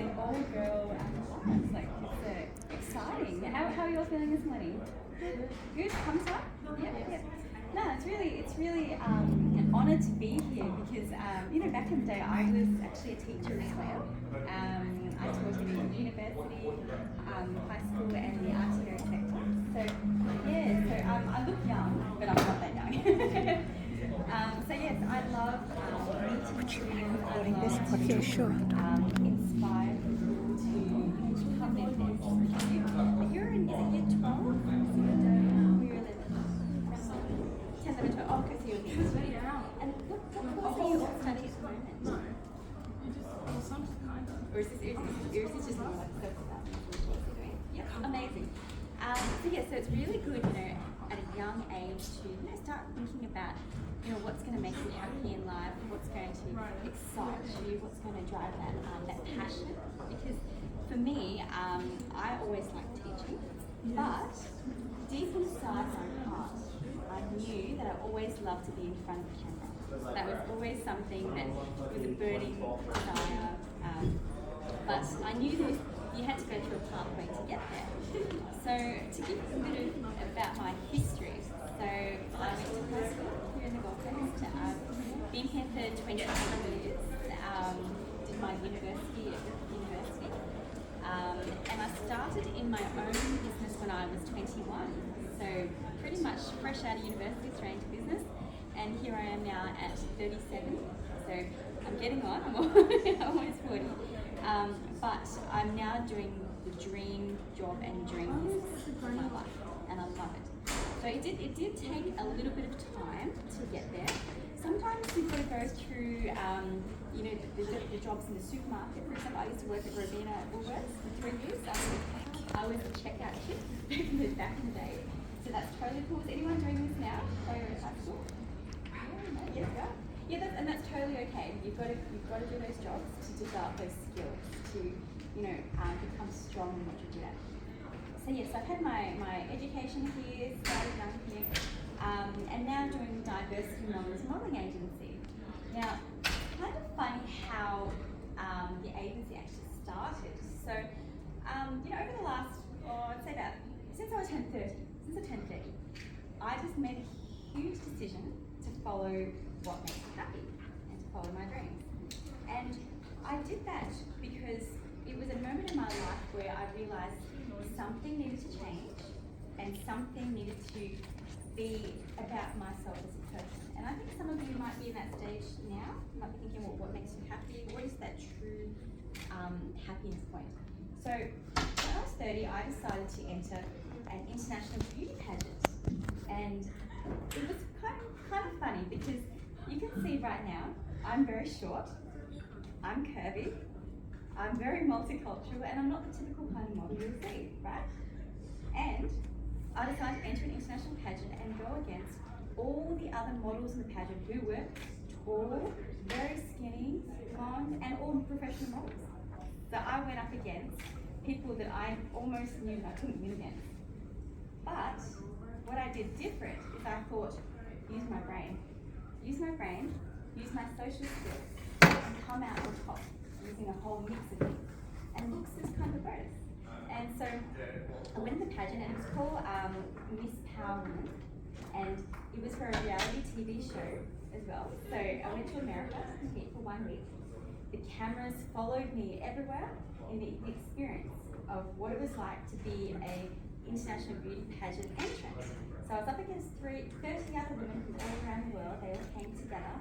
an all-girl class. Like, it's exciting. How are you all feeling this morning? Good? Pumped up? Yeah. No, it's really an honour to be here because, back in the day I was actually a teacher as well. I taught in university, high school and the arts sector. So I look young, but I'm not that young. So yes, I love meeting students. I love to inspire people to become their best. You're in year 12? We're 11. 10, 11, 12. Oh, okay, so you're and what course are you all studying at the moment? Or is this just more like self-development course you're doing? Yeah, amazing. So it's really good, at a young age to start thinking about what's going to make you happy in life, what's going to excite you, what's going to drive that passion. Because for me, I always liked teaching, but deep inside my heart, I knew that I always loved to be in front of the camera. That was always something that was a burning desire, but I knew that you had to go through a pathway to get there. So to give you a bit about my history, so I went to high school here in the Gold Coast, been here for 27 years, did my university at university, and I started in my own business when I was 21, so pretty much fresh out of university, straight into business, and here I am now at 37, so I'm getting on, I'm almost 40, but I'm now doing the dream job and dream business of my life, and I love it. So it did take a little bit of time to get there. Sometimes you've got to go through, the jobs in the supermarket. For example, I used to work at Robina at Woolworths for 3 years. I was a checkout kid back in the day. So that's totally cool. Is anyone doing this now? Or at high school? Yes, go. Yeah, that's totally okay. You've got to do those jobs to develop those skills to, become strong in what you're good at. So yes, I've had my education here, started young here, and now doing diversity models modelling agency. Now, kind of funny how the agency actually started. So, over the last, I'd say about, since I turned 30, I just made a huge decision to follow what makes me happy and to follow my dreams. And I did that because it was a moment in my life where I realised something needed to change and something needed to be about myself as a person. And I think some of you might be in that stage now. You might be thinking, well, what makes you happy? What is that true happiness point? So when I was 30, I decided to enter an international beauty pageant. And it was kind of funny because you can see right now, I'm very short, I'm curvy, I'm very multicultural, and I'm not the typical kind of model you'll see, right? And I decided to enter an international pageant and go against all the other models in the pageant who were tall, very skinny, blonde, and all professional models. So I went up against people that I almost knew I couldn't win against. But what I did different is I thought, use my brain, use my social skills, and come out on top using a whole mix of things. And looks is kind of both. And so I went to the pageant, and it was called Miss Power Woman, and it was for a reality TV show as well. So I went to America to compete for 1 week. The cameras followed me everywhere in the experience of what it was like to be a international beauty pageant entrant. So I was up against 30 other women from all around the world. They all came together,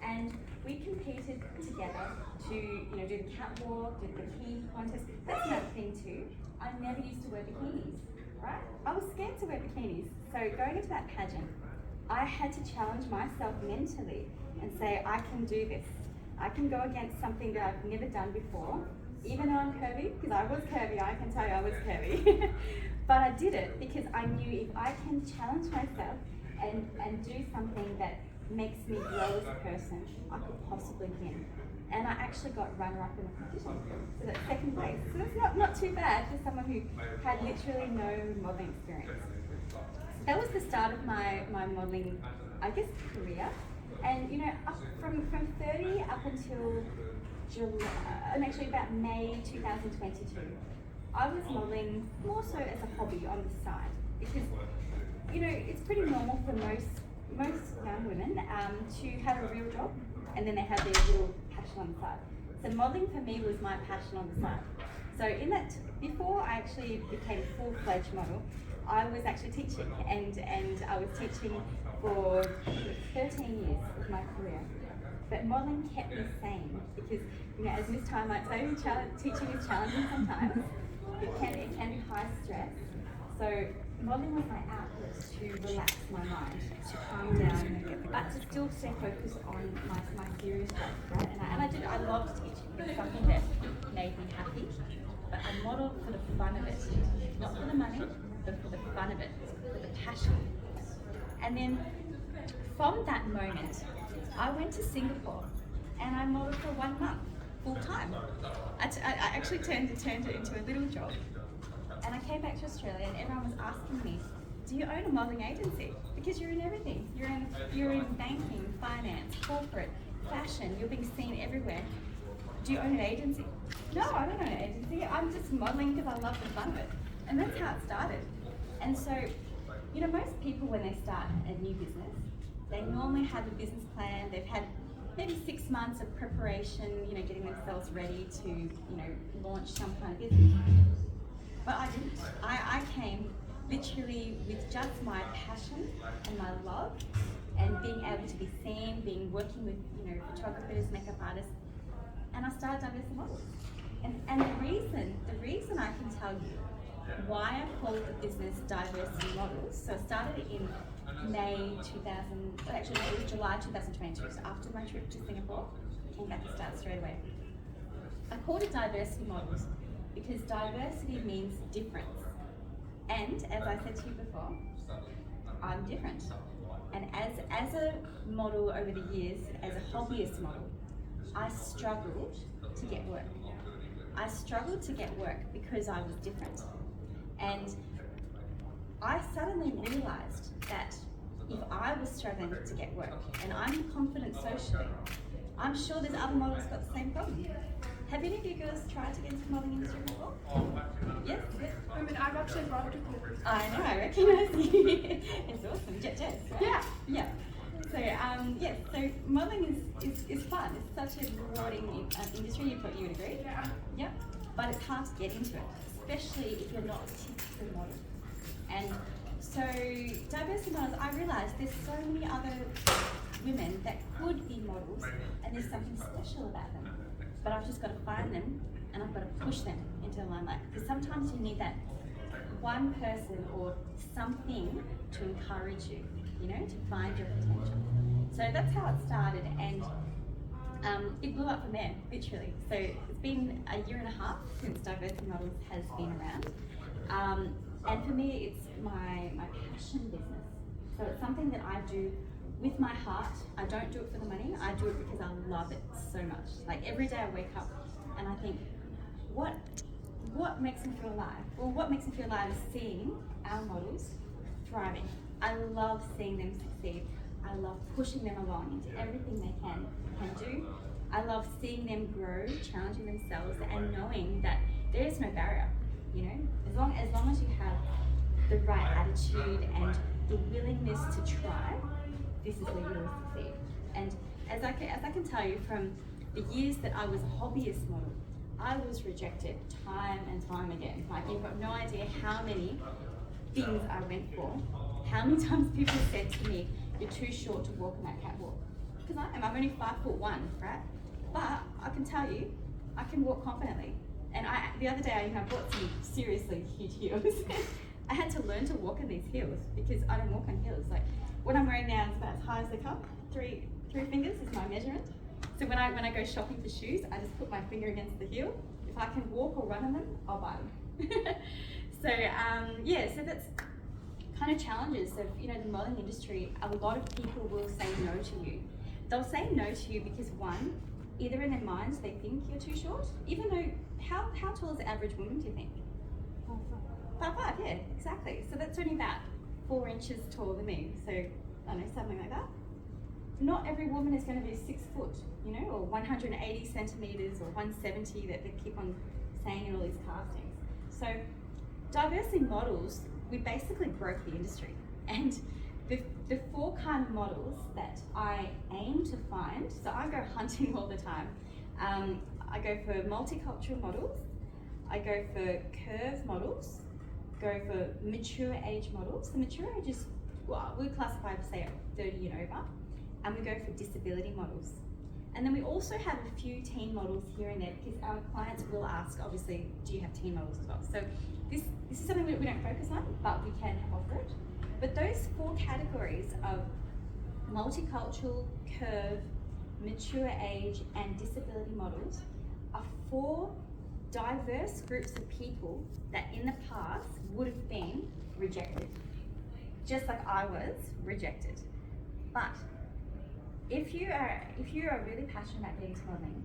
and we competed together to, do the catwalk, do the bikini contest. That's another thing too. I never used to wear bikinis, right? I was scared to wear bikinis. So going into that pageant, I had to challenge myself mentally and say, I can do this. I can go against something that I've never done before, even though I'm curvy, because I was curvy, I can tell you I was curvy. But I did it because I knew if I can challenge myself and do something that makes me grow as a person, I could possibly win. And I actually got runner-up in the competition, so that's second place. So that's not too bad for someone who had literally no modelling experience. That was the start of my modelling, I guess, career. And up from 30 up until actually about May 2022. I was modelling more so as a hobby on the side because, you know, it's pretty normal for most young women to have a real job and then they have their real passion on the side. So modelling for me was my passion on the side. So in that, before I actually became a full-fledged model, I was actually teaching and I was teaching for 13 years of my career. But modelling kept me sane because, you know, as Miss Time might say, teaching is challenging sometimes. It can be high stress. So modelling was my outlet to relax my mind, to calm down, but to still stay focused on my serious work, right? And I loved teaching. It was something that made me happy. But I modelled for the fun of it, not for the money, but for the fun of it, for the passion. And then from that moment, I went to Singapore and I modelled for 1 month, full time. I actually turned it into a little job. And I came back to Australia and everyone was asking me, do you own a modelling agency? Because you're in everything. You're in banking, finance, corporate, fashion, you're being seen everywhere. Do you own an agency? No, I don't own an agency. I'm just modelling because I love the fun of it. And that's how it started. And so, you know, most people when they start a new business, they normally have a business plan. They've had maybe 6 months of preparation, you know, getting themselves ready to, you know, launch some kind of business. But I didn't. I came literally with just my passion and my love and being able to be seen, working with, you know, photographers, makeup artists, and I started Diversity Models. And the reason I can tell you why I called the business Diversity Models, so I started it in it was July 2022, so after my trip to Singapore, I came back to start straight away. I called it Diversity Models because diversity means difference. And as I said to you before, I'm different. And as a model over the years, as a hobbyist model, I struggled to get work. I struggled to get work because I was different. And I suddenly realized that if I was struggling to get work and I'm confident socially, I'm sure there's other models got the same problem. Have any of you girls tried to get into the modelling industry before? Yes? I mean, I've actually involved with corporate. I know, I recognise you. It's awesome. Jess, right? Yeah. Yeah. So, yes, so modelling is fun. It's such a rewarding industry, you would agree? Yeah. Yep. But it's hard to get into it, especially if you're not a typical model. And so, diversity models, I realised there's so many other women that could be models, and there's something special about them. But I've just got to find them, and I've got to push them into the limelight. Because sometimes you need that one person or something to encourage you, you know, to find your potential. So that's how it started, and it blew up from there, literally. So it's been a year and a half since Diversity Models has been around. And for me, it's my passion business. So it's something that I do with my heart. I don't do it for the money. I do it because I love it so much. Like every day I wake up and I think, what makes me feel alive? Well, what makes me feel alive is seeing our models thriving. I love seeing them succeed. I love pushing them along into everything they can do. I love seeing them grow, challenging themselves, and knowing that there is no barrier. You know, as long as you have the right attitude and the willingness to try, this is where you will succeed. And as I can tell you from the years that I was a hobbyist model, I was rejected time and time again. Like, you've got no idea how many things I went for, how many times people said to me, you're too short to walk on that catwalk. Because I am, I'm only 5'1", right? But I can tell you, I can walk confidently. And the other day, I bought some seriously huge heels. I had to learn to walk in these heels because I don't walk on heels. Like, what I'm wearing now is about as high as they come. Three fingers is my measurement. So when I go shopping for shoes, I just put my finger against the heel. If I can walk or run on them, I'll buy them. So so that's kind of challenges of, you know, the modelling industry. A lot of people will say no to you. They'll say no to you because, one, either in their minds they think you're too short, even though, how tall is the average woman, do you think? 5'5", yeah, exactly. So that's only about 4 inches taller than me. So, I don't know, something like that. not every woman is going to be 6 foot, you know, or 180 centimeters or 170 that they keep on saying in all these castings. So diversity models, we basically broke the industry. And the 4 kind of models that I aim to find, so I go hunting all the time. I go for multicultural models, I go for curve models, go for mature age models. The mature age is, well, we classify, say, 30 and over, and we go for disability models. And then we also have a few teen models here and there because our clients will ask, obviously, do you have teen models as well? So this is something that we don't focus on, but we can offer it. But those 4 categories of multicultural, curve, mature age, and disability models are 4 diverse groups of people that in the past would have been rejected, just like I was rejected. But if you are really passionate about getting to modelling,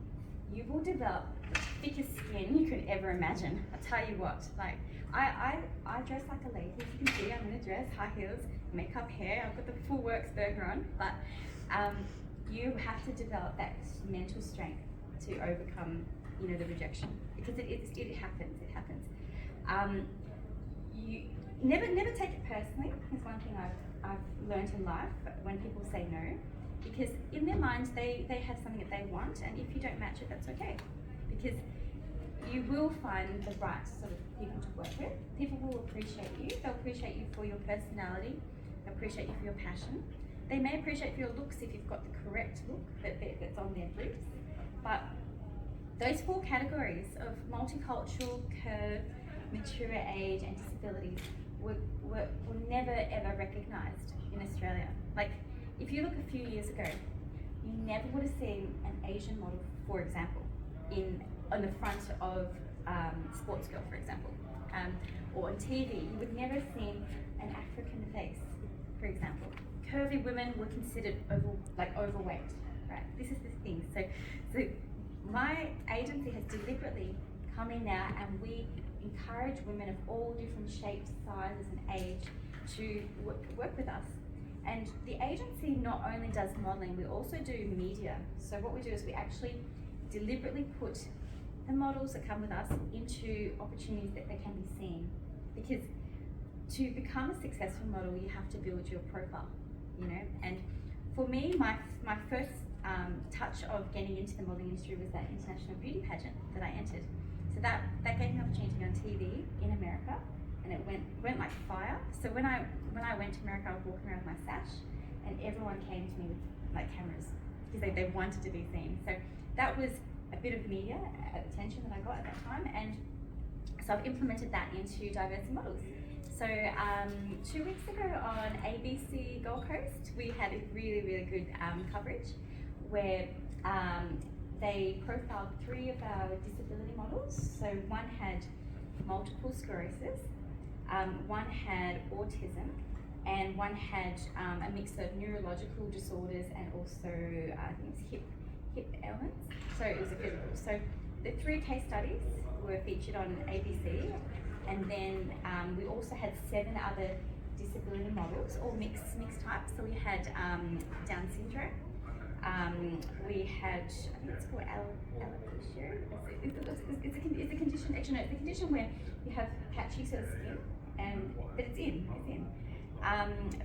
you will develop the thickest skin you could ever imagine. I tell you what, like I dress like a lady. As you can see, I'm in a dress, high heels, makeup, hair. I've got the full works burger on, but you have to develop that mental strength to overcome, you know, the rejection, because it happens. It happens. You never take it personally. Is one thing I've learned in life when people say no, because in their minds they have something that they want, and if you don't match it, that's okay, because you will find the right sort of people to work with. People will appreciate you. They'll appreciate you for your personality. They'll appreciate you for your passion. They may appreciate for your looks if you've got the correct look that's on their briefs. But those 4 categories of multicultural, curve, mature age, and disabilities were never ever recognised in Australia. Like, if you look a few years ago, you never would have seen an Asian model, for example, on the front of Sports Girl, for example, or on TV. You would never have seen an African face, for example. Curvy women were considered overweight, right? This is the thing. So my agency has deliberately come in now, and we encourage women of all different shapes, sizes, and age to work with us. And the agency not only does modelling, we also do media. So what we do is we actually deliberately put the models that come with us into opportunities that they can be seen. Because to become a successful model, you have to build your profile, you know. And for me, my first touch of getting into the modelling industry was that international beauty pageant that I entered. So that gave me an opportunity to be on TV in America, and it went like fire. So when I went to America, I was walking around with my sash, and everyone came to me with like cameras because they wanted to be seen. So that was a bit of media attention that I got at that time, and so I've implemented that into diversity models. So 2 weeks ago on ABC Gold Coast, we had a really, really good coverage where they profiled 3 of our disability models. So one had multiple sclerosis, one had autism, and one had a mix of neurological disorders and also I think it's hip ailments. So it was a physical. So the 3 case studies were featured on ABC, and then we also had 7 other disability models, all mixed types. So we had Down syndrome. We had, I think it's called alopecia. It's a condition. Actually, no, it's a condition where you have patchy sort of skin, but it's in.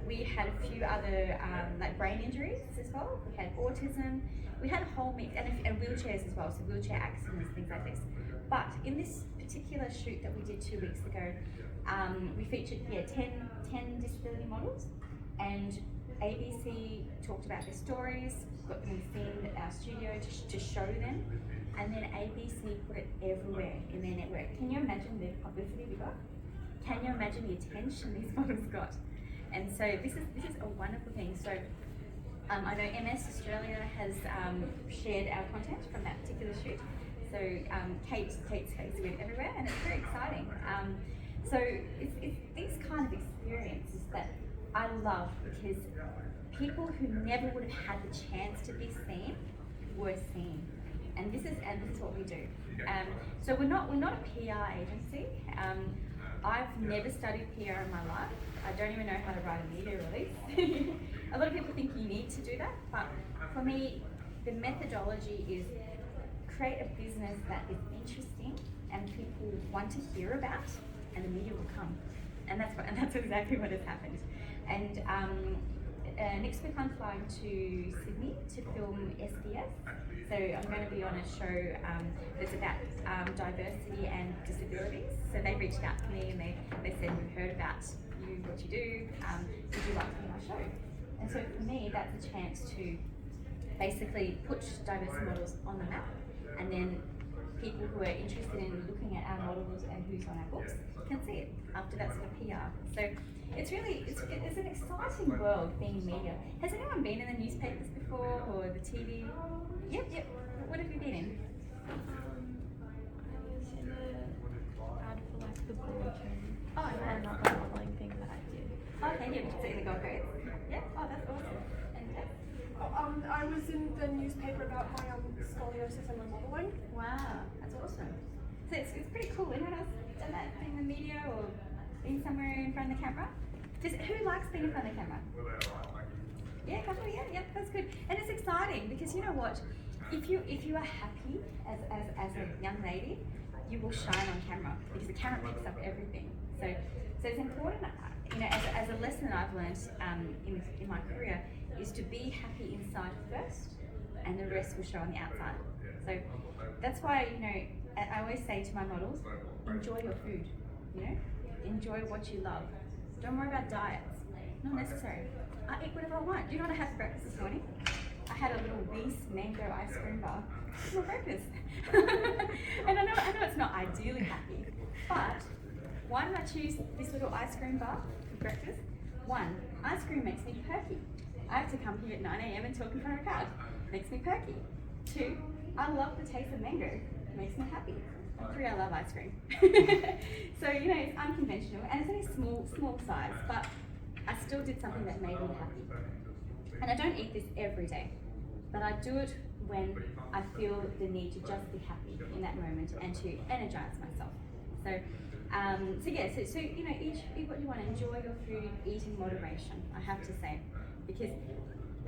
We had a few other like brain injuries as well. We had autism. We had a whole mix, and wheelchairs as well. So wheelchair accidents, things like this. But in this particular shoot that we did 2 weeks ago, we featured 10 disability models, and ABC talked about their stories, got them seen at our studio to show them, and then ABC put it everywhere in their network. Can you imagine the publicity we got? Can you imagine the attention these models got? And so this is a wonderful thing. So I know MS Australia has shared our content from that particular shoot. So Kate's been everywhere, and it's very exciting. So it's these kind of experiences that I love, because people who never would have had the chance to be seen were seen, and this is what we do. So we're not a PR agency. I've never studied PR in my life. I don't even know how to write a media release. a lot of people think you need to do that, but for me, the methodology is create a business that is interesting and people want to hear about, and the media will come. And that's exactly what has happened. And next week I'm flying to Sydney to film SBS. So I'm going to be on a show that's about diversity and disabilities. So they reached out to me and they said, we've heard about you, what you do, would you like to be on our show? And so for me, that's a chance to basically put diversity models on the map, and then people who are interested in looking at our models and who's on our books can see it after that sort of PR. So it's an exciting world being in media. Has anyone been in the newspapers before or the TV? Yep. What have you been in? I was in the ad for like the bulletin. Oh, or not the modeling thing that I did. Okay, yeah, so in the Gold Coast. Yeah. Oh, that's awesome. And I was in the newspaper about my scoliosis and my modeling. wow, that's awesome. So it's pretty cool. Anyone else done that, being in the media or being somewhere in front of the camera? Who likes being in front of the camera? Yeah, a couple. Yeah, that's good. And it's exciting because you know what? If you are happy as a young lady, you will shine on camera because the camera picks up everything. So it's important. You know, as a lesson I've learned in my career is to be happy inside first, and the rest will show on the outside. So that's why, you know, I always say to my models, enjoy your food. You know, enjoy what you love. Don't worry about diets. Not necessary. I eat whatever I want. Do you know what I had for breakfast this morning? I had a little Reese mango ice cream bar for breakfast. And I know it's not ideally happy, but why did I choose this little ice cream bar for breakfast? 1, ice cream makes me perky. I have to come here at 9 AM and talk in front of a crowd. Makes me perky. 2, I love the taste of mango. Makes me happy. And 3, I love ice cream. So, you know, it's unconventional and it's only small size, but I still did something that made me happy. And I don't eat this every day, but I do it when I feel the need to just be happy in that moment and to energize myself. So you know, eat what you want, enjoy your food, eat in moderation, I have to say. Because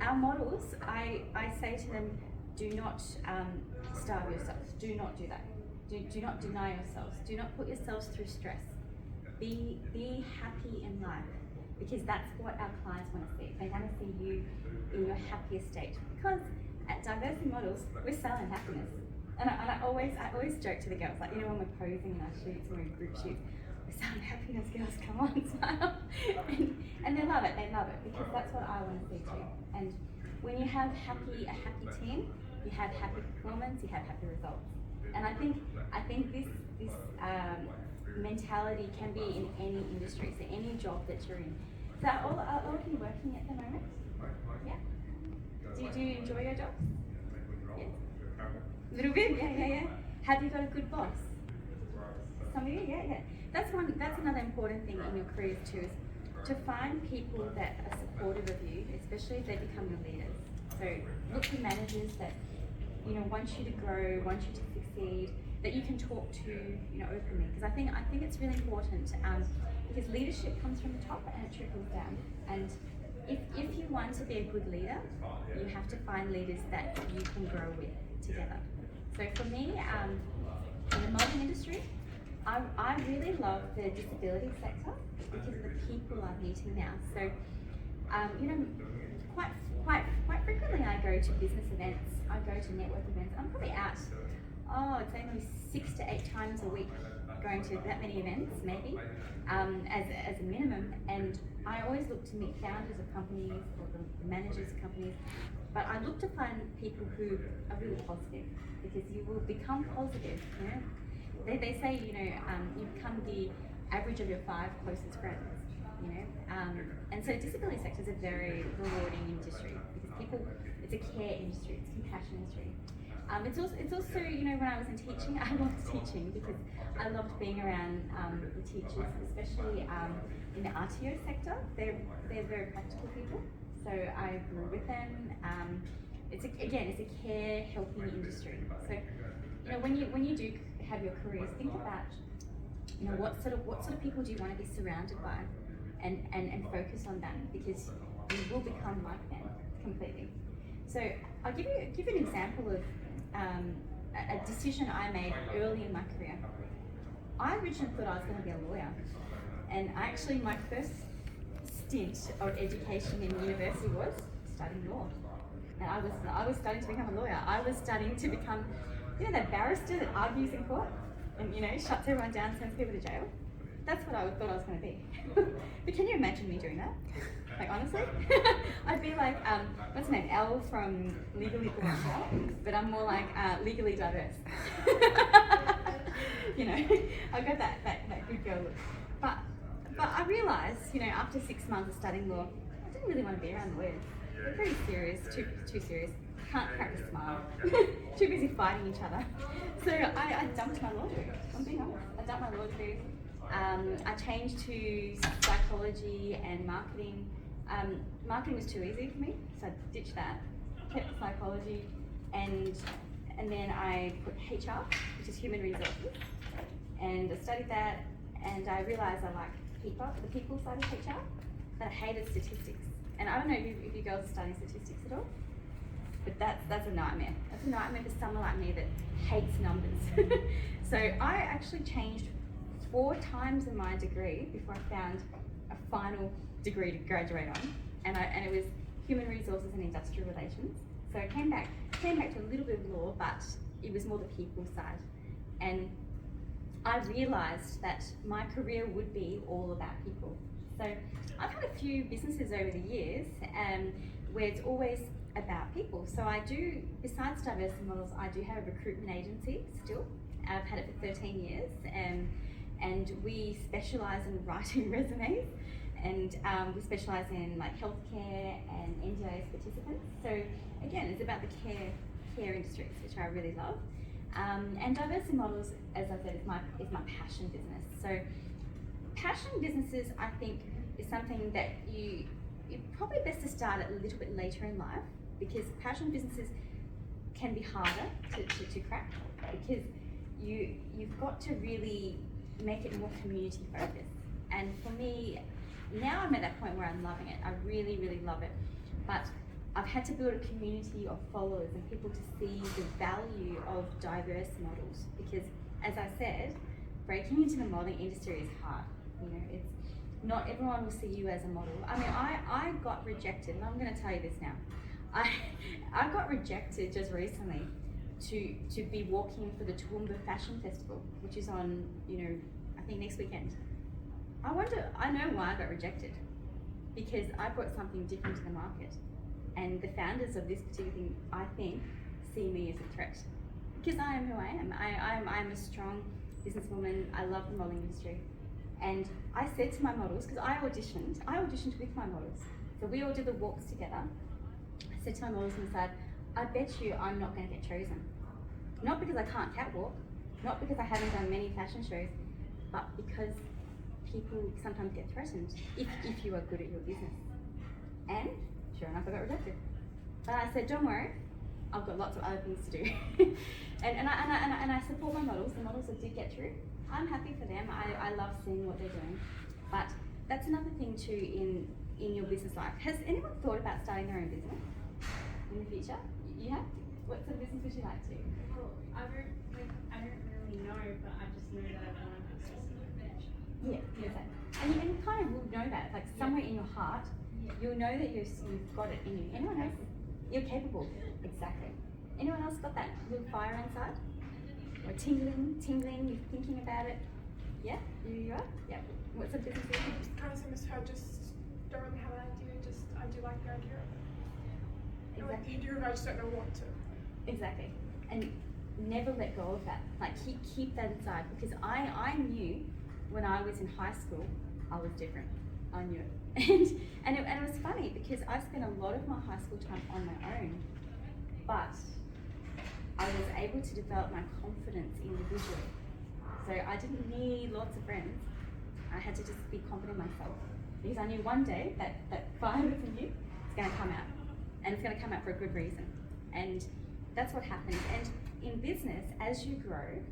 our models, I say to them, do not starve yourselves, do not do that. Do not deny yourselves, do not put yourselves through stress. Be happy in life, because that's what our clients want to see. They want to see you in your happiest state. Because at Diversity Models, we're selling happiness. And I always joke to the girls, like, you know, when we're posing in our shoots, when we're group shoots, we're selling happiness, girls, come on, smile. And they love it, because that's what I want to see too. And when you have a happy team, you have happy performance, you have happy results. And I think this mentality can be in any industry, so any job that you're in. So are all of you working at the moment? Yeah? Do you enjoy your job? Yeah? A little bit? Yeah. Have you got a good boss? Some of you? Yeah. That's another important thing in your careers too, is to find people that are supportive of you, especially if they become your leaders. So look for managers that, you know, want you to grow, want you to succeed, that you can talk to, you know, openly. Because I think it's really important, because leadership comes from the top and it trickles down. And if you want to be a good leader, you have to find leaders that you can grow with together. So for me, in the modeling industry, I really love the disability sector because of the people I'm meeting now. So, you know, quite frequently I go to business events, I go to network events. I'm probably out, I'd say maybe 6 to 8 times a week, going to that many events maybe, as a minimum. And I always look to meet founders of companies or the managers of companies, but I look to find people who are really positive, because you will become positive, you know. They say, you know, you become the average of your 5 closest friends, you know. And so disability sector is a very rewarding industry because it's a care industry, it's a compassion industry. It's also, you know, when I was in teaching, I loved teaching because I loved being around the teachers, especially in the RTO sector. They're very practical people, so I grew with them. It's a care helping industry. So, you know, when you do have your careers, think about, you know, what sort of people do you want to be surrounded by, and focus on that, because you will become like them completely. So I'll give you an example of a decision I made early in my career. I originally thought I was going to be a lawyer, and actually my first stint of education in university was studying law. And I was studying to become a lawyer. I was studying to become, that barrister that argues in court and shuts everyone down, sends people to jail. That's what I thought I was going to be. But can you imagine me doing that? Like, honestly? I'd be like, what's her name? Elle from Legally Blonde, but I'm more like legally diverse. I got that good girl look. But I realised, after 6 months of studying law, I didn't really want to be around lawyers. They're very serious, too serious. Can't crack a smile. Too busy fighting each other. So I dumped my law degree. I'm being honest. I dumped my law degree. I changed to psychology and marketing. Marketing was too easy for me, so I ditched that. Kept psychology, and then I put HR, which is human resources, and I studied that. And I realised I liked the people side of HR, but I hated statistics. And I don't know if you girls are studying statistics at all, but that's a nightmare. That's a nightmare for someone like me that hates numbers. So I actually changed 4 times in my degree before I found a final degree to graduate on, and it was human resources and industrial relations. So I came back to a little bit of law, but it was more the people side. And I realised that my career would be all about people. So I've had a few businesses over the years where it's always about people. So I do, besides diversity models, I do have a recruitment agency still. I've had it for 13 years, and we specialise in writing resumes, and we specialise in like healthcare and NDIS participants. So again, it's about the care industries, which I really love. And diversity models, as I said, is my passion business. So passion businesses, I think, is something that you're probably best to start a little bit later in life, because passion businesses can be harder to crack, because you've got to really make it more community focused. And for me, now I'm at that point where I'm loving it. I really, really love it. But I've had to build a community of followers and people to see the value of diverse models, because, as I said, breaking into the modelling industry is hard. It's not everyone will see you as a model. I mean, I got rejected, and I'm going to tell you this now. I got rejected just recently to be walking for the Toowoomba Fashion Festival, which is on, I think next weekend. I know why I got rejected, because I brought something different to the market. And the founders of this particular thing, I think, see me as a threat, because I am who I am. I'm a strong businesswoman. I love the modelling industry. And I said to my models, because I auditioned with my models. So we all did the walks together. I said to my models and said, I bet you I'm not going to get chosen. Not because I can't catwalk, not because I haven't done many fashion shows, but because people sometimes get threatened if you are good at your business. And sure enough, I got rejected. But I said, don't worry, I've got lots of other things to do. and I support my models. The models that did get through, I'm happy for them. I love seeing what they're doing. But that's another thing too in your business life. Has anyone thought about starting their own business in the future? You have? What sort of business would you like to? Well, I don't really know, but I just know that I want to access knowledge. Yeah. And you kind of will know that, like somewhere in your heart, you'll know that you've got it in you. Anyone else? You're capable. Exactly. Anyone else got that little fire inside? Or tingling, you're thinking about it? Yeah? You are? Yeah. What's the business are you? Kind of same as her, just don't really have an idea, I do like the idea. Exactly. You do, I just don't know what to. Exactly. And never let go of that. Like keep that inside, because I knew when I was in high school, I was different. I knew it. And it was funny, because I spent a lot of my high school time on my own, but I was able to develop my confidence individually. So I didn't need lots of friends. I had to just be confident in myself, because I knew one day that fire that's in you is going to come out, and it's going to come out for a good reason. And that's what happens. And in business, as you grow,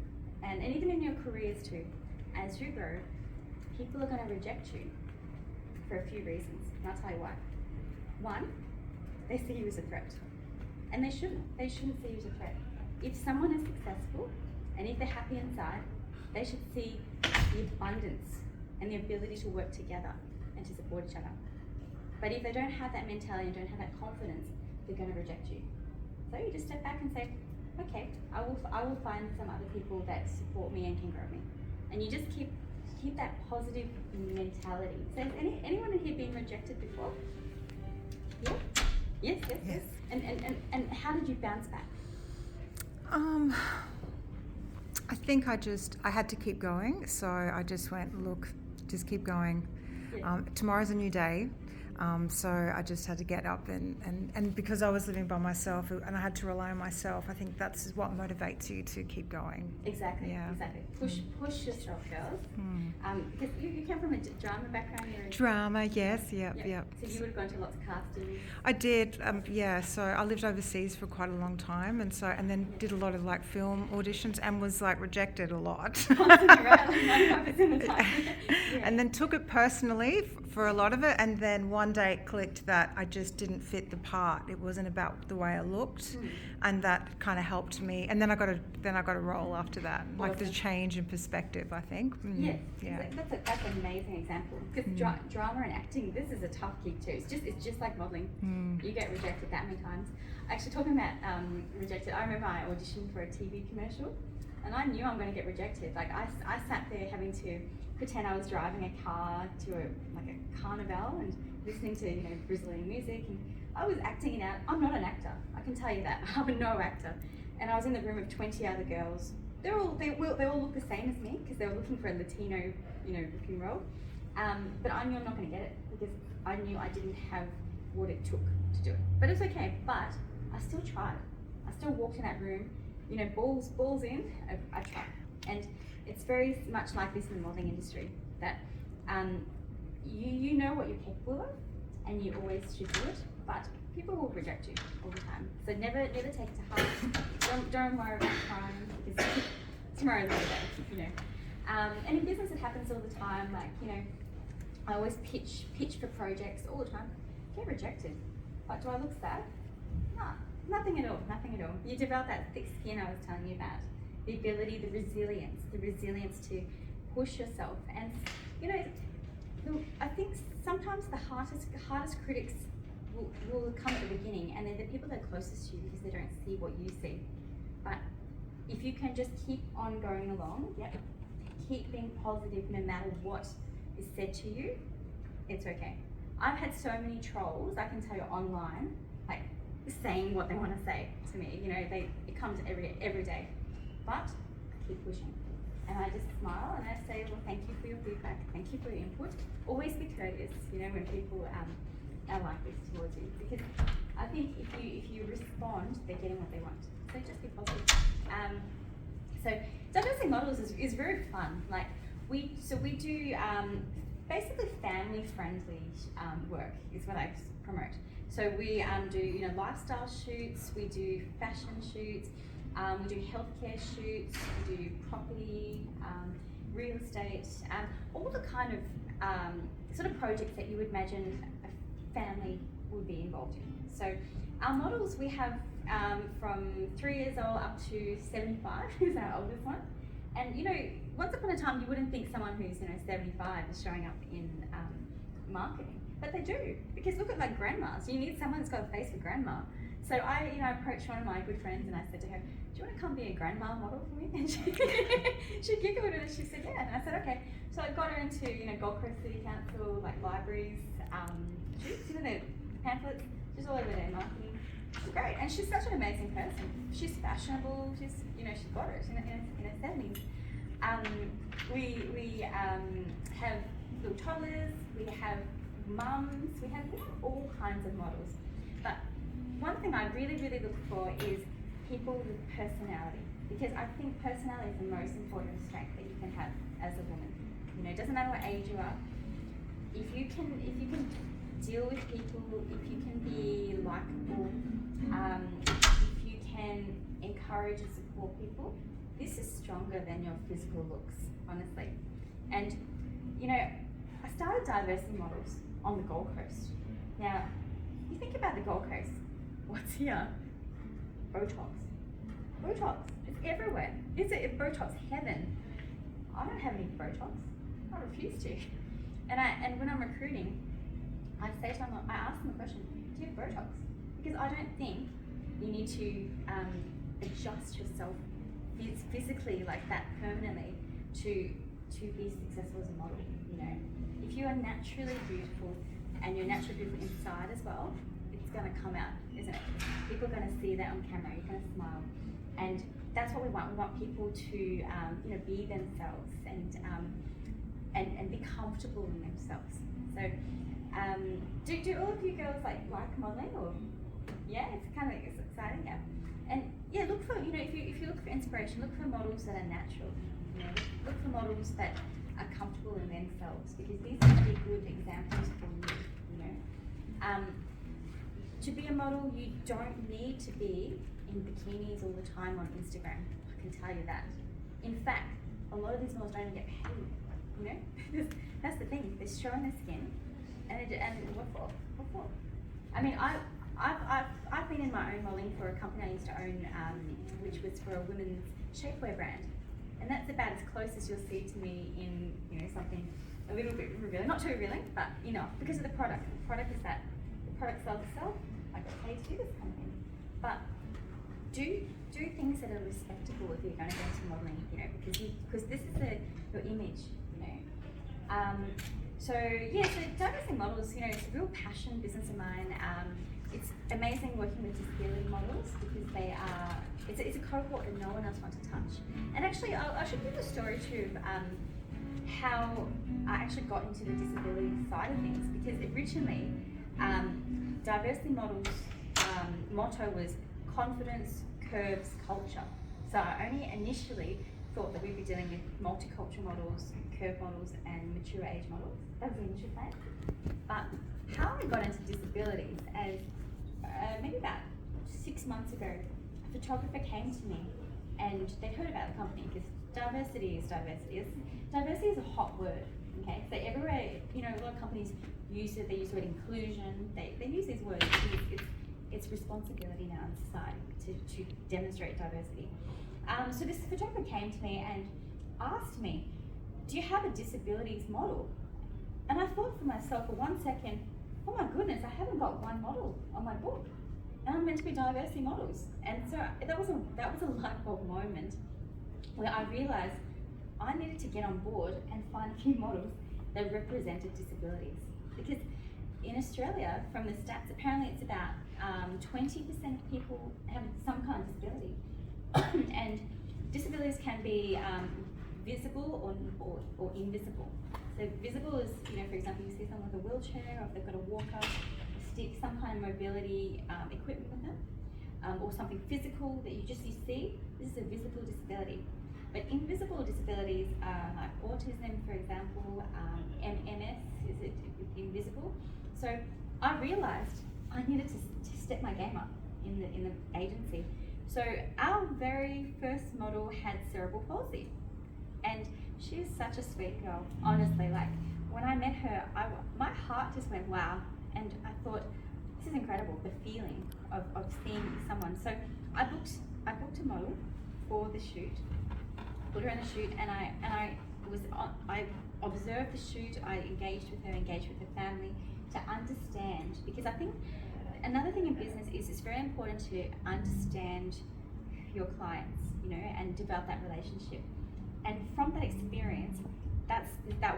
and even in your careers too, as you grow, people are going to reject you for a few reasons, and I'll tell you why. one, they see you as a threat. And they shouldn't. They shouldn't see you as a threat. If someone is successful and if they're happy inside, they should see the abundance and the ability to work together and to support each other. But if they don't have that mentality and don't have that confidence, they're going to reject you. So you just step back and say, okay, I will find some other people that support me and can grow me. And you just keep that positive mentality. So has anyone in here been rejected before? Yeah? Yes. And how did you bounce back? I think I had to keep going. So I just went, look, just keep going. Yeah. Tomorrow's a new day. So I just had to get up and because I was living by myself and I had to rely on myself, I think that's what motivates you to keep going. Exactly. Yeah. Exactly. Push yourself, girls. Because you come from a drama background. Drama, yes, yep. So you would have gone to lots of castings. I did, So I lived overseas for quite a long time, and then did a lot of like film auditions and was like rejected a lot. Constantly, right? Like 95% of the time. Yeah. And then took it personally for a lot of it, and then one day it clicked that I just didn't fit the part. It wasn't about the way I looked, and that kind of helped me. And then I got a role after that, like the change in perspective, I think. Yes, yeah. That's an amazing example. Because drama and acting, this is a tough gig too. It's just like modelling. You get rejected that many times. Actually, talking about rejected, I remember I auditioned for a TV commercial, and I knew I'm going to get rejected. Like I sat there having to pretend I was driving a car to a carnival and listening to Brazilian music, and I was acting it out. I'm not an actor, I can tell you that. I'm no actor. And I was in the room of 20 other girls. They all look the same as me because they were looking for a Latino looking role. But I knew I'm not going to get it because I knew I didn't have what it took to do it. But it's okay. But I still tried. I still walked in that room, balls in. I tried. And it's very much like this in the modelling industry, that you know what you're capable of, and you always should do it, but people will reject you all the time. So never take it to heart. Don't worry about trying, because tomorrow's another day, And in business it happens all the time. Like, I always pitch for projects all the time. Get rejected. But do I look sad? No, nothing at all. You develop that thick skin I was telling you about. The ability, the resilience to push yourself. And I think sometimes the hardest critics will come at the beginning, and they're the people that are closest to you because they don't see what you see. But if you can just keep on going along, keep being positive no matter what is said to you, it's okay. I've had so many trolls, I can tell you, online, like saying what they want to say to me. It comes every day. But I keep pushing. And I just smile and I say, well, thank you for your feedback, thank you for your input. Always be courteous, when people are like this towards you. Because I think if you respond, they're getting what they want. So just be positive. So diversity models is very fun. Like we do basically family-friendly work is what I promote. So we do lifestyle shoots, we do fashion shoots, we do healthcare shoots, we do property, real estate, all the kind of sort of projects that you would imagine a family would be involved in. So our models, we have from 3 years old up to 75 is our oldest one. And once upon a time you wouldn't think someone who's 75 is showing up in marketing, but they do, because look at like grandmas. You need someone that's got a face for grandma. So I approached one of my good friends and I said to her, do you want to come be a grandma model for me? And she giggled and she said, yeah. And I said, okay. So I got her into, Gold Coast City Council, like libraries, shoots, the pamphlets, she's all over there marketing. She's great. And she's such an amazing person. She's fashionable, she's got it in her 70s. We have little toddlers, we have mums, we have all kinds of models. But one thing I really, really look for is people with personality, because I think personality is the most important strength that you can have as a woman. It doesn't matter what age you are. If you can deal with people, if you can be likable, if you can encourage and support people, this is stronger than your physical looks, honestly. And I started diversity models on the Gold Coast. Now, You think about the Gold Coast. What's here? Botox. Botox. It's everywhere. It's Botox heaven. I don't have any Botox. I refuse to. And when I'm recruiting, I say to them, I ask them a question: do you have Botox? Because I don't think you need to adjust yourself physically like that permanently to be successful as a model. You know, if you are naturally beautiful and you're naturally beautiful inside as well, it's going to come out, isn't it? People are going to see that on camera. You're going to smile, and that's what we want. We want people to be themselves and be comfortable in themselves. So, do all of you girls like modeling, or it's kind of exciting, yeah. And yeah, look for if you look for inspiration, look for models that are natural. You know, look for models that are comfortable in themselves, because these are going to be good examples for you. You know, to be a model, you don't need to be in bikinis all the time on Instagram. I can tell you that. In fact, a lot of these models don't even get paid. You know, that's the thing. They're showing their skin, and what for? What for? I mean, I've been in my own modeling for a company I used to own, which was for a women's shapewear brand, and that's about as close as you'll see to me in something a little bit revealing, not too revealing, but because of the product. The product is that the product sells itself. I got paid to do this kind of thing, but do things that are respectable if you're going to go into modeling, because this is your image, So diversity models, it's a real passion business of mine. It's amazing working with disability models, because they are, it's a cohort that no one else wants to touch. And actually, I should give a story too of how I actually got into the disability side of things, because originally, diversity models' motto was confidence, curves, culture. So I only initially thought that we'd be dealing with multicultural models, curve models, and mature age models. That was the initial plan. But how I got into disabilities, as maybe about 6 months ago, a photographer came to me, and they'd heard about the company, because diversity is diversity. Diversity is a hot word. Okay, so everywhere, a lot of companies use it. They use the word inclusion. They use these words. It's responsibility now in society to demonstrate diversity. So this photographer came to me and asked me, do you have a disabilities model? And I thought for myself for 1 second, oh my goodness, I haven't got one model on my book, and I'm meant to be diversity models. And so that was a light bulb moment where I realized I needed to get on board and find a few models that represented disabilities. Because in Australia, from the stats, apparently it's about 20% of people have some kind of disability. And disabilities can be visible or invisible. So visible is, for example, you see someone with a wheelchair, or if they've got a walker, a stick, some kind of mobility equipment with them, or something physical that you see. This is a visible disability. But invisible disabilities are like autism, for example, MS is invisible. So I realized I needed to step my game up in the agency. So our very first model had cerebral palsy, and she is such a sweet girl. Honestly, like when I met her, my heart just went wow, and I thought, this is incredible. The feeling of seeing someone. So I booked a model for the shoot. Put her in the shoot, and I observed the shoot. I engaged with her family to understand, because I think another thing in business is it's very important to understand your clients, and develop that relationship. And from that experience, that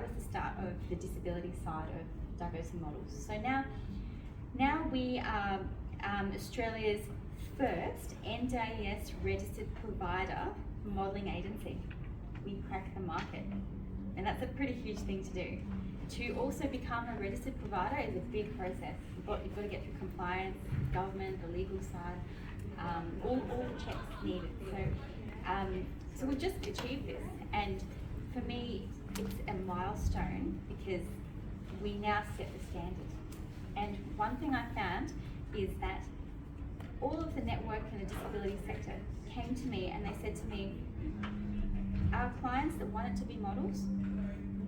was the start of the disability side of diversity models. So now we are Australia's first NDIS registered provider modelling agency. We crack the market, and that's a pretty huge thing to do. To also become a registered provider is a big process. You've got to get through compliance, government, the legal side, all the checks needed. So we just achieved this, and for me, it's a milestone because we now set the standard. And one thing I found is that all of the network in the disability sector came to me and they said to me, our clients that wanted to be models,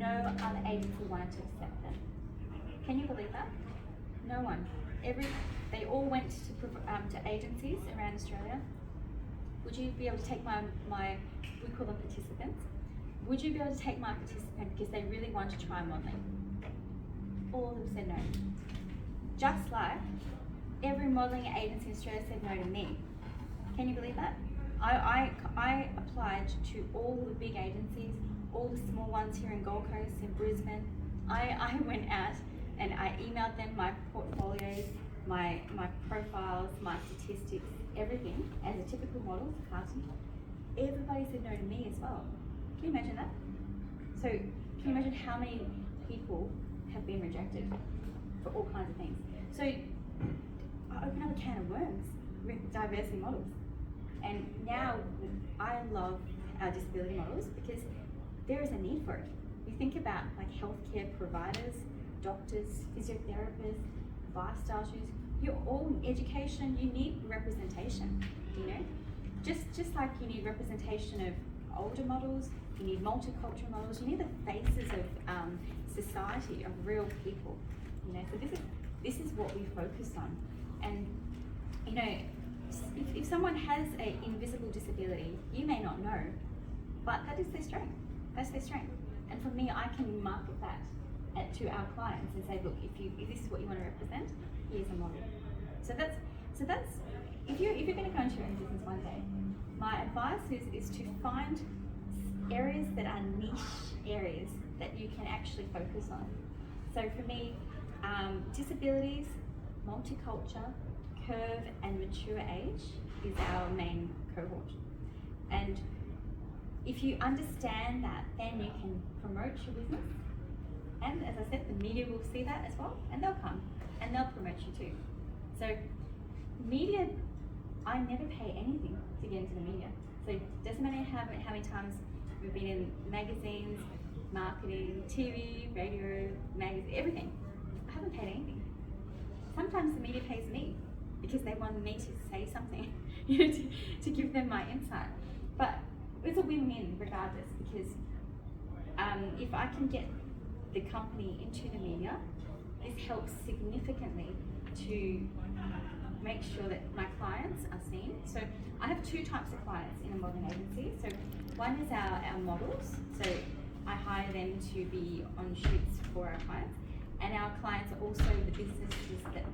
no other agency wanted to accept them. Can you believe that? No one. they all went to agencies around Australia. Would you be able to take we call them participants, would you be able to take my participant because they really want to try modelling? All of them said no. Just like every modelling agency in Australia said no to me. Can you believe that? I applied to all the big agencies, all the small ones here in Gold Coast, in Brisbane. I went out and I emailed them my portfolios, my profiles, my statistics, everything, as a typical model for casting. Everybody said no to me as well. Can you imagine that? So can you imagine how many people have been rejected for all kinds of things? So I open up a can of worms with diversity models. And now I love our disability models because there is a need for it. You think about like healthcare providers, doctors, physiotherapists, lifestyle issues, you're all in education, you need representation, you know? Just like you need representation of older models, you need multicultural models, you need the faces of society, of real people, you know? So this is what we focus on. And, you know, if someone has an invisible disability, you may not know, but that is their strength. That's their strength. And for me, I can market that to our clients and say, look, if this is what you want to represent, here's a model. So that's if you're going to go into your own business one day, my advice is to find areas that are niche areas that you can actually focus on. So for me, disabilities, multicultural, curve and mature age is our main cohort. And if you understand that, then you can promote your business. And as I said, the media will see that as well, and they'll come and they'll promote you too. So media, I never pay anything to get into the media. So it doesn't matter how many times we've been in magazines, marketing, TV, radio, magazine, everything. I haven't paid anything. Sometimes the media pays me because they want me to say something, you know, to give them my insight. But it's a win-win regardless, because if I can get the company into the media, this helps significantly to make sure that my clients are seen. So I have two types of clients in a modelling agency. So one is our models. So I hire them to be on shoots for our clients. And our clients are also the businesses that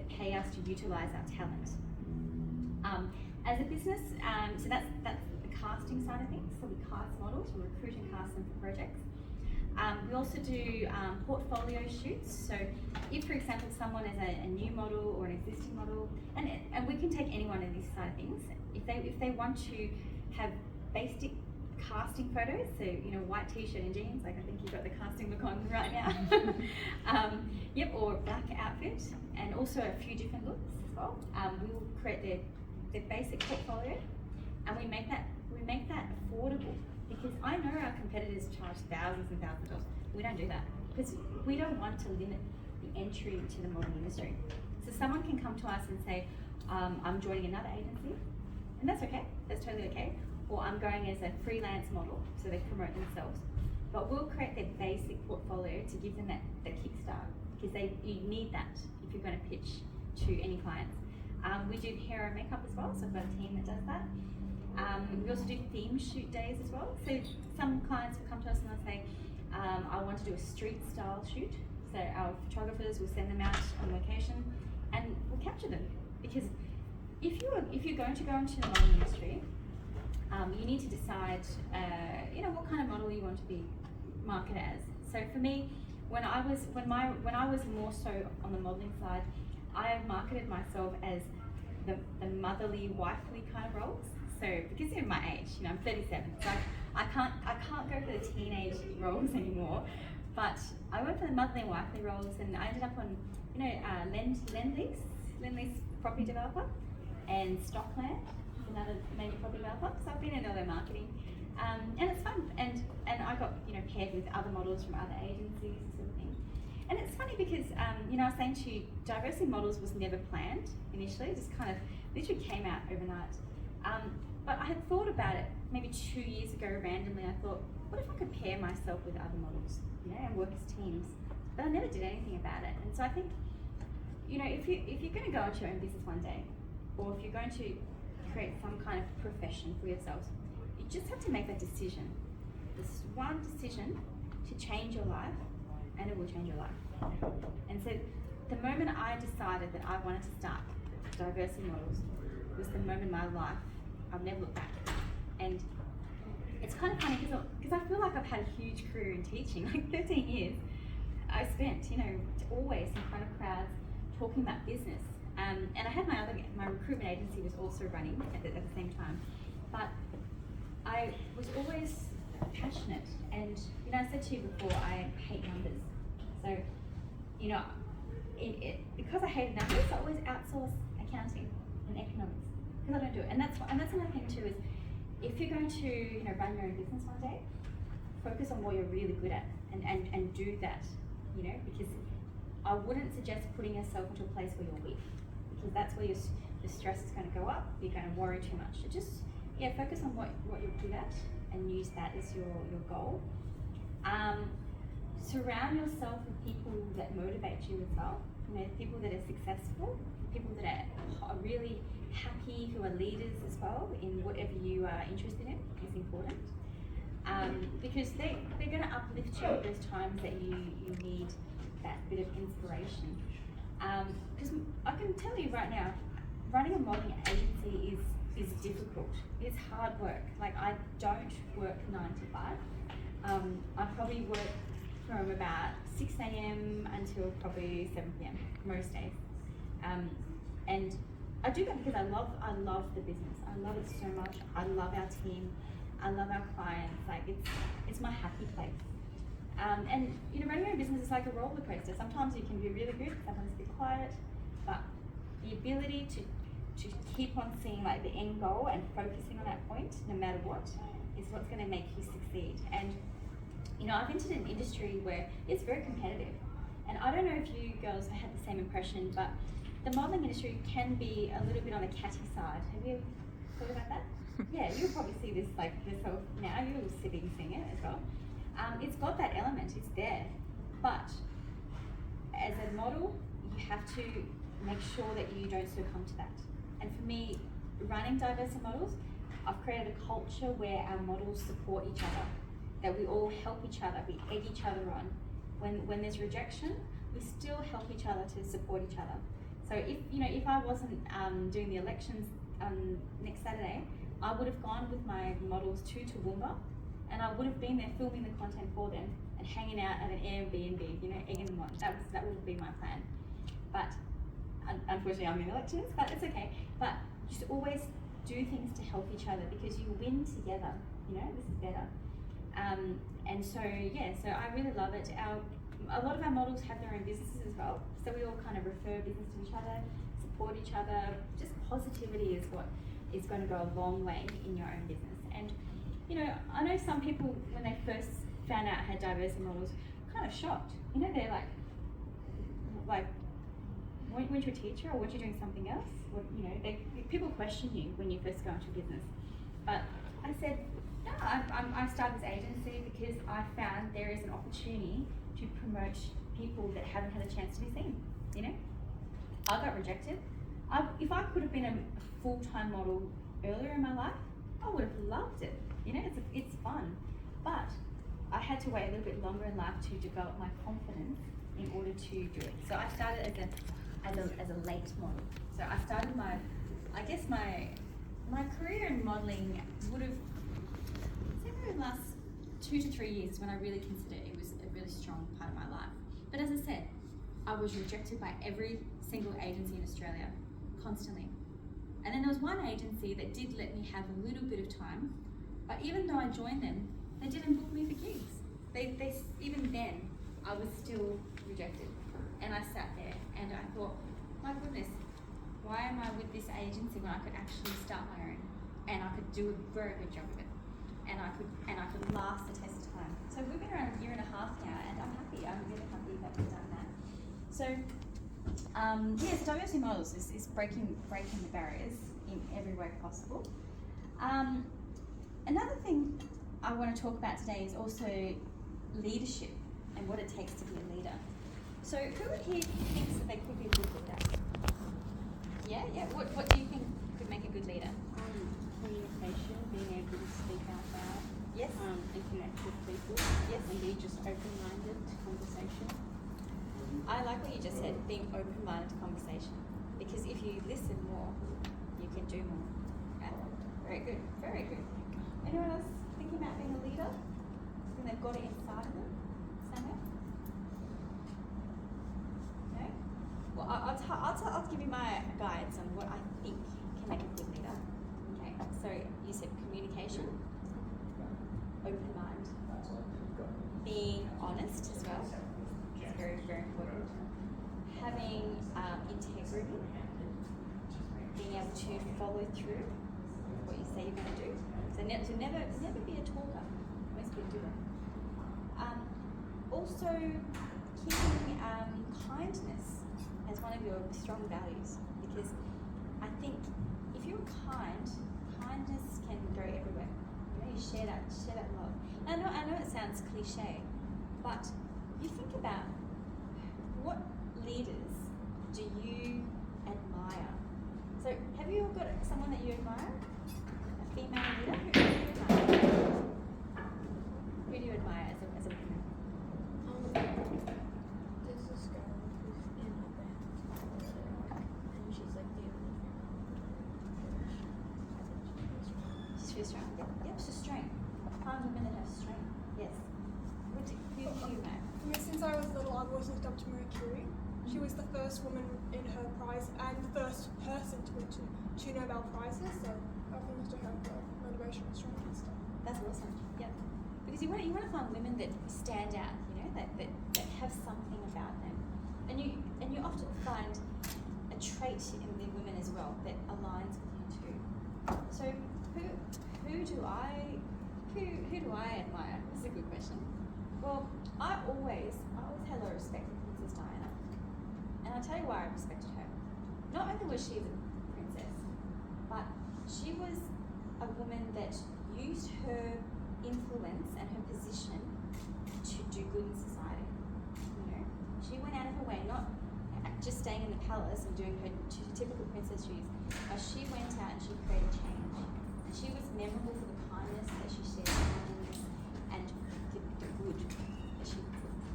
pay us to utilise our talent. As a business, so that's the casting side of things. So we cast models, we recruit and cast them for projects. We also do portfolio shoots. So if, for example, someone is a new model or an existing model, and we can take anyone in this side of things, if they want to have basic casting photos, so you know, white t-shirt and jeans, like I think you've got the casting look on right now. Yep, or black outfit, and also a few different looks as well. We will create their basic portfolio, and we make that affordable, because I know our competitors charge thousands and thousands of dollars. We don't do that because we don't want to limit the entry to the modelling industry. So someone can come to us and say, I'm joining another agency, and that's okay. That's totally okay. Or I'm going as a freelance model, so they promote themselves. But we'll create their basic portfolio to give them that kickstart, because you need that if you're going to pitch to any clients. We do hair and makeup as well, so I've got a team that does that. We also do theme shoot days as well. So some clients will come to us and they'll say, I want to do a street style shoot. So our photographers will send them out on location and we'll capture them. Because if you're going to go into the modelling industry, you need to decide, what kind of model you want to be marketed as. So for me, when I was more so on the modelling side, I marketed myself as the motherly, wifely kind of roles. So because of my age, I'm 37, so I can't go for the teenage roles anymore. But I went for the motherly and wifely roles, and I ended up on, Lend-Lease property developer, and Stockland, another major property developer. So I've been in all their marketing, and it's fun. And I got paired with other models from other agencies and sort of thing. And it's funny because I was saying to you, diversity models was never planned initially. It just kind of literally came out overnight. But I had thought about it maybe 2 years ago randomly. I thought, what if I could pair myself with other models, and work as teams? But I never did anything about it. And so I think you know, if you're going to go into your own business one day, or if you're going to create some kind of profession for yourself, you just have to make that decision. This one decision to change your life, and it will change your life. And so the moment I decided that I wanted to start diversity models was the moment in my life I've never looked back. And it's kind of funny because I feel like I've had a huge career in teaching, like 13 years. I spent, you know, always in front of crowds talking about business. And I had my recruitment agency was also running at the same time. But I was always passionate, and you know, I said to you before, I hate numbers. So, you know, because I hated numbers, I always outsource accounting and economics because I don't do it. And that's another thing too is if you're going to, you know, run your own business one day, focus on what you're really good at and do that, you know, because I wouldn't suggest putting yourself into a place where you're weak, because that's where the stress is going to go up. You're going to worry too much. So just focus on what you're good at and use that as your goal. Surround yourself with people that motivate you as well. You know, people that are successful, people that are really happy, who are leaders as well in whatever you are interested in is important. Because they're going to uplift you at those times that you need that bit of inspiration. Because I can tell you right now, running a modelling agency is difficult. It's hard work. Like, I don't work 9 to 5. I probably work from about 6 a.m. until probably 7 p.m. most days. And I do that because I love the business. I love it so much. I love our team. I love our clients. Like, it's my happy place. And you know, running your own business is like a roller coaster. Sometimes you can be really good, sometimes a bit quiet, but the ability to keep on seeing like the end goal and focusing on that point, no matter what, is what's going to make you succeed. And you know, I've entered an industry where it's very competitive, and I don't know if you girls had the same impression, but the modelling industry can be a little bit on the catty side. Have you thought about that? Yeah, you'll probably see this like yourself now. You're sitting seeing it as well. It's got that element, it's there, but as a model, you have to make sure that you don't succumb to that. And for me, running diversity models, I've created a culture where our models support each other, that we all help each other, we egg each other on. When there's rejection, we still help each other to support each other. So if I wasn't doing the elections next Saturday, I would have gone with my models to Toowoomba, and I would have been there filming the content for them and hanging out at an Airbnb, you know, egging them on. That would be my plan. But unfortunately, I'm in elections, but it's okay. But just always do things to help each other, because you win together. You know, this is better. And so I really love it. A lot of our models have their own businesses as well, so we all kind of refer business to each other, support each other. Just positivity is what is going to go a long way in your own business. And you know, I know some people, when they first found out I had diversity models, kind of shocked. You know, they're like, weren't you a teacher, or weren't you doing something else? Or, you know, people question you when you first go into business. But I said, no, I started this agency because I found there is an opportunity to promote people that haven't had a chance to be seen. You know, I got rejected. If I could have been a full-time model earlier in my life, I would have loved it. You know, it's fun, but I had to wait a little bit longer in life to develop my confidence in order to do it. So I started as a late model. So I started my career in modelling would have, the last 2 to 3 years when I really considered it was a really strong part of my life. But as I said, I was rejected by every single agency in Australia, constantly. And then there was one agency that did let me have a little bit of time, but even though I joined them, they didn't book me for gigs. They even then, I was still rejected. And I sat there and I thought, my goodness, why am I with this agency when I could actually start my own, and I could do a very good job of it, and I could last the test of time. So we've been around a year and a half now, and I'm happy. I'm really happy that we've done that. So so diversity models is breaking the barriers in every way possible. Another thing I want to talk about today is also leadership and what it takes to be a leader. So who here thinks that they could be a good leader? Yeah. What do you think could make a good leader? Communication, being able to speak out loud. Yes. And connect with people. Yes. And be just open-minded to conversation. I like what you just said, being open-minded to conversation. Because if you listen more, you can do more. Okay? Very good. Very good. Anyone else thinking about being a leader? Think they've got it inside of them somewhere? No? Well, I'll give you my guides on what I think can make a good leader. Okay. So you said communication, open mind, being honest as well. It's very, very important. Having integrity, being able to follow through what you say you're going to do. So to never be a talker, always be a doer. Also, keeping kindness as one of your strong values, because I think if you're kind, kindness can go everywhere. You know, you share that love. And I know it sounds cliche, but you think about what leaders do you admire? So have you all got someone that you admire? A female leader? Who do you admire? Who do you admire as a woman? There's this girl who's in a band, and she's like the only female. She's very strong. Yep, she's strong. Find women that have strength. Yes. Who do you admire? For me, since I was little, I've always looked up to Marie Curie. She was the first woman in her prize and the first person to win two Nobel Prizes, so I think to have the motivational strength and stuff. That's awesome. Yep. Because you want to find women that stand out, you know, that have something about them, and you often find a trait in the women as well that aligns with you too. So who do I admire? That's a good question. Well, I always had a lot of respect for Princess Diana, and I'll tell you why I respected her. Not only was she a princess, but she was a woman that used her influence and her position to do good in society. You know, she went out of her way, not just staying in the palace and doing her typical princess duties, but she went out and she created change. And she was memorable for the kindness that she shared and the good that she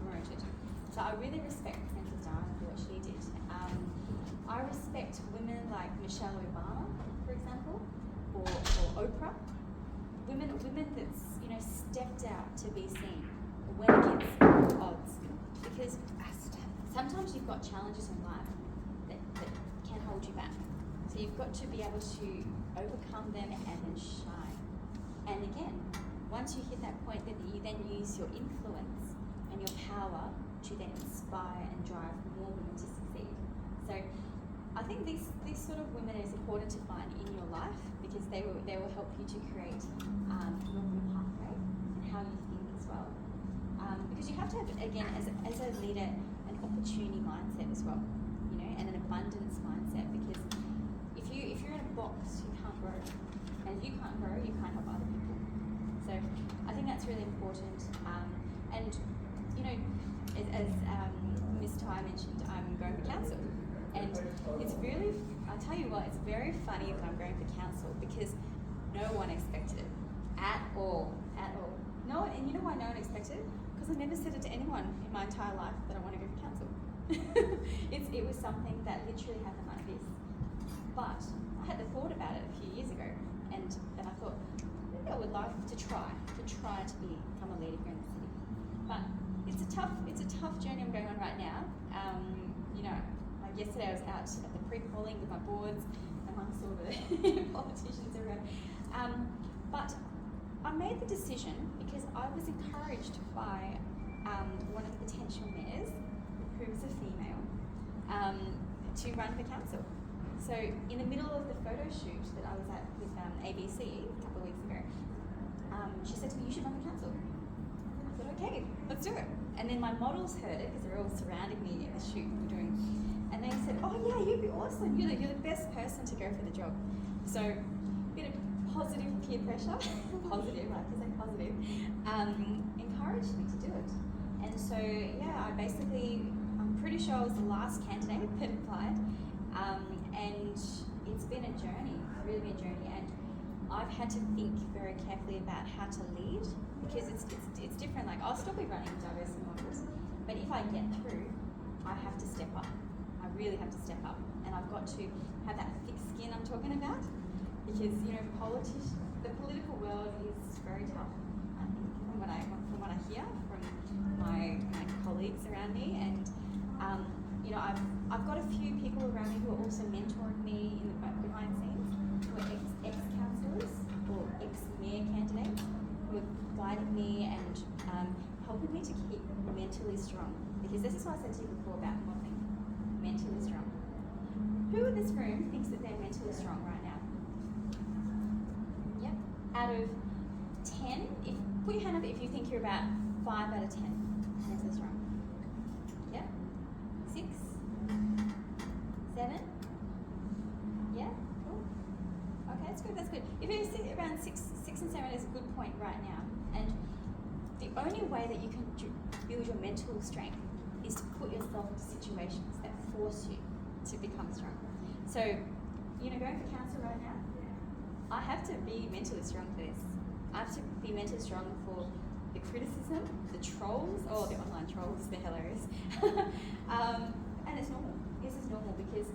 promoted. So I really respect Princess Diana for what she did. I respect women like Michelle Obama, for example, or Oprah. Women that's stepped out to be seen, went against odds, because sometimes you've got challenges in life that can hold you back. So you've got to be able to overcome them and then shine. And again, once you hit that point, that you then use your influence and your power to then inspire and drive more women to succeed. So I think these sort of women is important to find in your life, because they will help you to create your pathway and how you think as well. Because you have to have, again, as a leader, an opportunity mindset as well, and an abundance mindset. Because if you're in a box, you can't grow, and if you can't grow, you can't help other people. So I think that's really important. And as Ms. Ty mentioned, I'm going for council. And it's really, I'll tell you what, it's very funny that I'm going for council, because no one expected it at all. No one, and you know why no one expected it? Because I never said it to anyone in my entire life that I want to go for council. It was something that literally happened like this. But I had the thought about it a few years ago, and I thought, maybe I would like to try to become a leader here in the city. But it's a tough journey I'm going on right now. Like yesterday I was out at the pre-polling with my boards amongst all the politicians around. But I made the decision because I was encouraged by one of the potential mayors, who was a female, to run for council. So in the middle of the photo shoot that I was at with ABC a couple of weeks ago, she said to me, "You should run for council." I said, "Okay, let's do it." And then my models heard it, because they were all surrounding me in the shoot we were doing, and they said, "Oh yeah, you'd be awesome. You're the best person to go for the job." So a bit of positive peer pressure, positive, I have to say positive, encouraged me to do it. And so yeah, I'm pretty sure I was the last candidate that applied, and it's been a journey, really been a journey, and I've had to think very carefully about how to lead, because it's different. Like, I'll still be running diversity models, but if I get through, I have to step up. I really have to step up, and I've got to have that thick skin I'm talking about, because the political world is very tough. I think from what I hear from my colleagues around me, and I've got a few people around me who are also mentoring me in the behind the scenes, who are ex-councillors or ex-mayor candidates, who are guiding me and helping me to keep mentally strong. Because this is what I said to you before about modelling, mentally strong. Who in this room thinks that they're mentally strong right now? Yep. Out of 10, put your hand up if you think you're about 5 out of 10 mentally strong. Yeah? 6? 7? Yeah? Cool. Okay, that's good. If you're around 6 and 7 is a good point right now. And the only way that you can build your mental strength is to put yourself into situations that force you to become strong. So, going for council right now, I have to be mentally strong for this. I have to be mentally strong for the criticism, the trolls, the online trolls, they're hilarious. And it's normal. This is normal because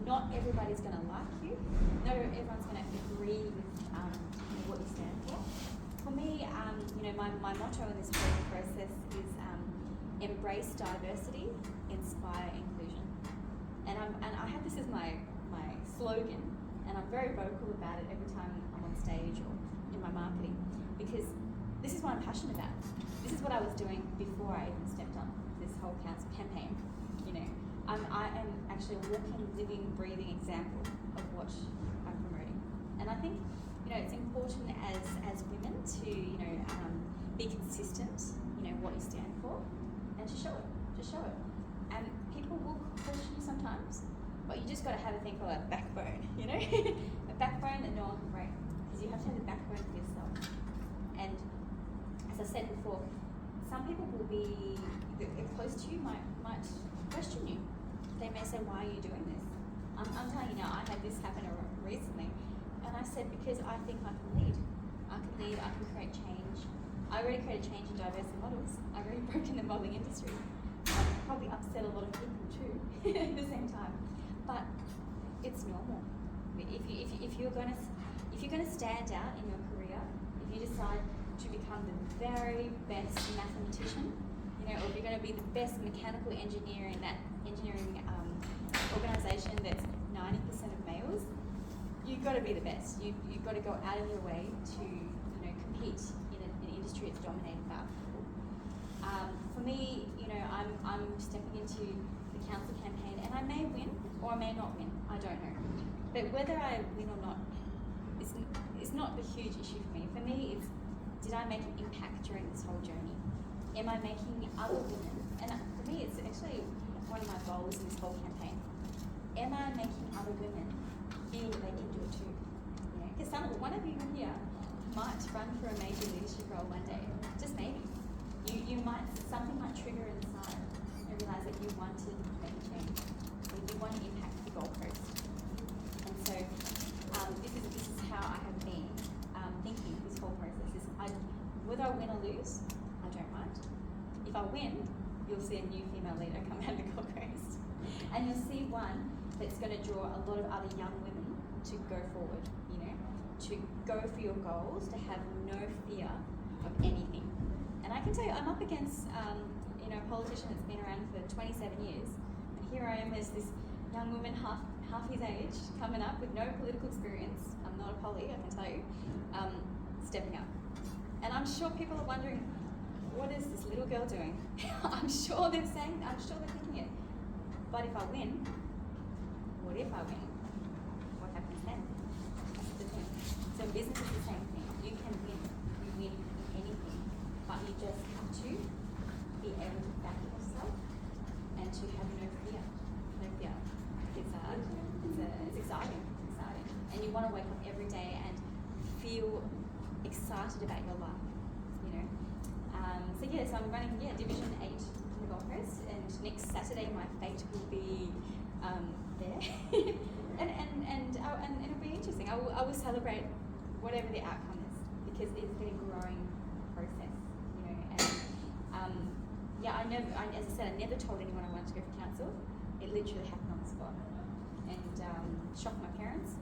not everybody's going to like you. Not everyone's going to agree with what you stand for. For me, my motto in this whole process is embrace diversity, inspire inclusion. And I have this as my slogan, and I'm very vocal about it every time I'm on stage or in my marketing, because this is what I'm passionate about. This is what I was doing before I even stepped on this whole council campaign. I am actually a walking, living, breathing example of what I'm promoting. And I think, it's important as women to, be consistent, what you stand for, and to show it. And people will question you sometimes, but you just got to have a thing called a backbone, a backbone that no one can break, because you have to have a backbone for yourself. And as I said before, some people will be close to you, might question you. They may say, why are you doing this? I'm telling you now, I had this happen recently, and I said, because I think I can lead. I can create change. I already created change in diversity models. I've already broken the modelling industry. I've probably upset a lot of people too at the same time. But it's normal. If you're going to stand out in your career, if you decide to become the very best mathematician, or if you're going to be the best mechanical engineer in that engineering organisation that's 90% of males, you've got to be the best. You've got to go out of your way to compete in an industry that's dominated by people. For me, I'm stepping into the council campaign, and I may win or I may not win. I don't know. But whether I win or not is not a huge issue for me. For me, it's, did I make an impact during this whole journey? Am I making other women, and for me it's actually one of my goals in this whole campaign, am I making other women feel that they can do it too? Because one of you here might run for a major leadership role one day, just maybe. Something might trigger inside and realise that you want to make a change, or you want to impact the goalpost. And so this is how I have been thinking this whole process. Whether I win or lose, I don't mind. If I win, you'll see a new female leader come out of the Gold Coast. And you'll see one that's going to draw a lot of other young women to go forward, to go for your goals, to have no fear of anything. And I can tell you, I'm up against a politician that's been around for 27 years. And here I am as this young woman, half his age, coming up with no political experience. I'm not a Polly, I can tell you, stepping up. And I'm sure people are wondering, what is this little girl doing? I'm sure they're thinking it. But if I win, what if I win? What happens then? That's the thing. So business is the same thing. You can win. You win in anything. But you just have to be able to back yourself and to have no fear. No fear. It's exciting. And you want to wake up every day and feel excited about your life, So I'm running, Division 8 the Gold Coast, and next Saturday my fate will be there, and it'll be interesting. I will celebrate whatever the outcome is, because it's been a growing process, you know. And as I said, I never told anyone I wanted to go for council. It literally happened on the spot, and shocked my parents,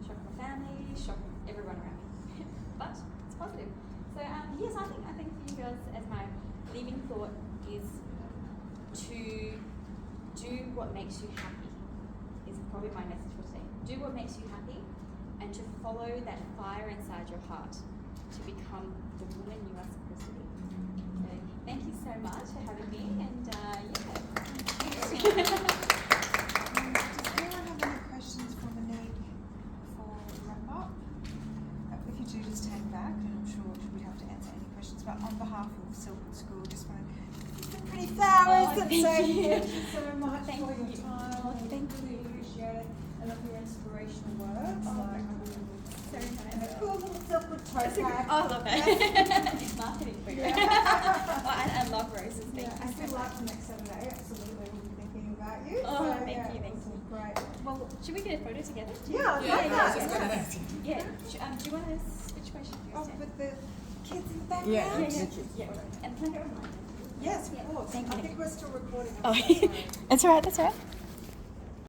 shocked my family, shocked everyone around me. But it's positive. So yes, I think for you girls, as my leaving thought is to do what makes you happy. Is probably my message for today. Do what makes you happy, and to follow that fire inside your heart to become the woman you are supposed to be. So thank you so much for having me, and Does anyone have any questions for Monique before we wrap up? If you do, just hang back, and I'm sure we'd have to answer any questions. But on behalf of Silkwood School, just want to give some pretty flowers and say thank you so much for your time. Thank really appreciate it. I love your inspirational words. so And a cool little Silkwood tote bag. I love that. Marketing for you. I love roses. Thank Yeah, you and so good much. luck next Saturday. Absolutely, we'll be thinking about you. Oh, So, thank yeah, you, thank awesome. you. Great. Well, should we get a photo together? Yeah, I'd love that. Yeah. Do you want to switch way should you Oh, stand? with the kids in the background? Yeah. And can I go online? Yes, of Yeah. course. Thank you. I think we're still recording. Oh, I'm so sorry. that's all right. That's all right.